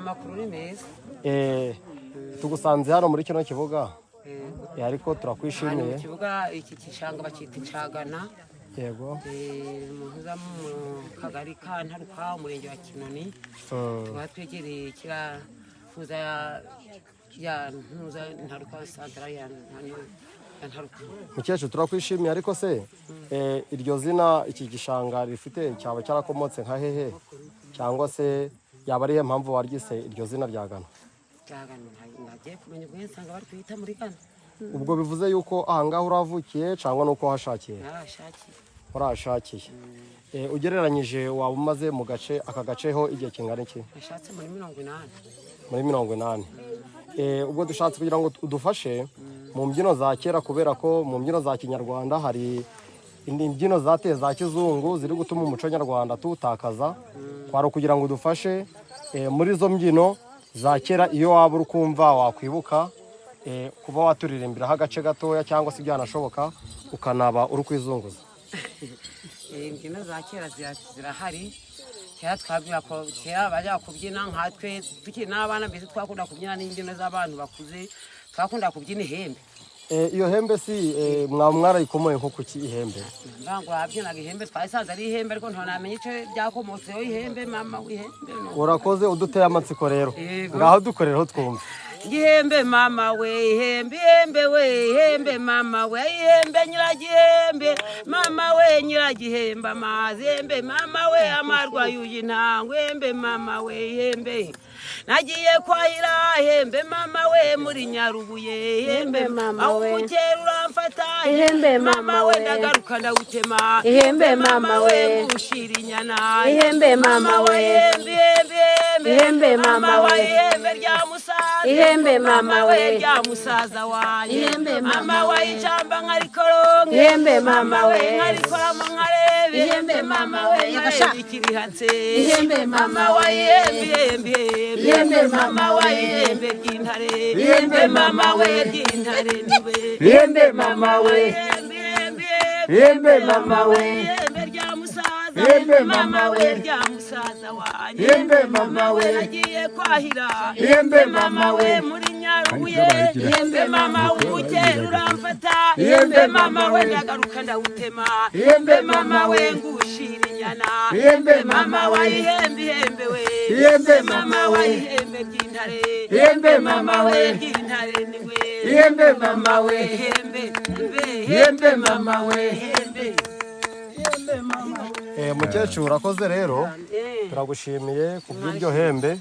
amakuru ni meza. Tugusanze hano muri kino kibuga. Ariko turakwishimiye. Mu kibuga iki kishanga bakita incagana. Yego. Muhuza mu kagari ka Ntaruka umurenge wa Kinoni. Twatwegereye kira fuza ya ntuza Ntaruka Central ya Ntaruka. Mukecuru turakwishimiye ariko se iryo zina iki gishanga rifite cyaba cyarakomotse nka hehe cyangwa se yaba ari impamvu waryise iryo zina rya Gana? Nagiye kumenya ubwo nsanga bari kwita muri Gana. Ubwo bivuze yuko ahangaha uravukiye cyangwa nuko hashakiye? Narashakiye. Urashakiye. Ugereranyije waba umaze mu gace aka gaceho igihe kingana iki? Nashatse muri 80. Muri 80. Ubwo dushatse kugira ngo udufashe mu mbyino za kera kubera ko mu mbyino za Kinyarwanda hari imbyino zateye za kizungu ziri gutuma umuco nyarwanda tutakaza. Kwaro kugira ngo udufashe muri zo mbyino za kera iyo waba uri kumva wakwibuka kuba waturirimbira agace gatoya cyangwa se byanashoboka ukanaba uri kwizunguza. Imbyino za kera zirahari. Kera twabwira ko kera bajya kubyina nkatwe tukiri n'abana mbese twakunda kubyina n'imbyino z'abantu bakuze twakunda kubyina ihembe. Iyo hembe si mwarayikomoye nko kuki ihembe? Ngango abyinaga ihembe twayisanze ari ihembe ariko ntonamenye icyo byakomotseho ihembe mama w'ihembe. Urakoze uduteye amatsiko rero. Ngaho dukorereho twumva. Ihembe mama we ihembe ihembe we ihembe mama we ihembe nyiragihembe mama we nyiragihembe amazi ihembe mama we amarwa yuji ntango ihembe mama we ihembe nagiye kwahira ihembe mama we muri Nyarubuye ihembe mama we ukera uramfata ihembe mama we ndagaruka ndagutema ihembe mama we ngushira inyana ihembe mama we ihembe mama we ihembe rya musaza ihembe mama we rya musaza wanjye ihembe mama we icamba nkarikoronke ihembe mama we nkarikoramo nkarebe ihembe mama we ikirihatse ihembe mama we ihembe mama we ihembe ry'intare ihembe mama we ry'intare niwe ihembe mama we ihembe mama we ihembe rya musaza ihembe mama we rya musaza wanjye ihembe mama we nagiye kwahira ihembe mama we muri Nyarubuye ihembe mama ukera uramfata ihembe mama we ndagaruka ndagutema ihembe mama we ngushira inyana ihembe mama we ihembe we ihembe mama we ihembe ry'intare ihembe mama we ry'intare niwe ihembe mama we ihembe mama we Mukecuru urakoze rero turagushimiye kubw'iryo hembe.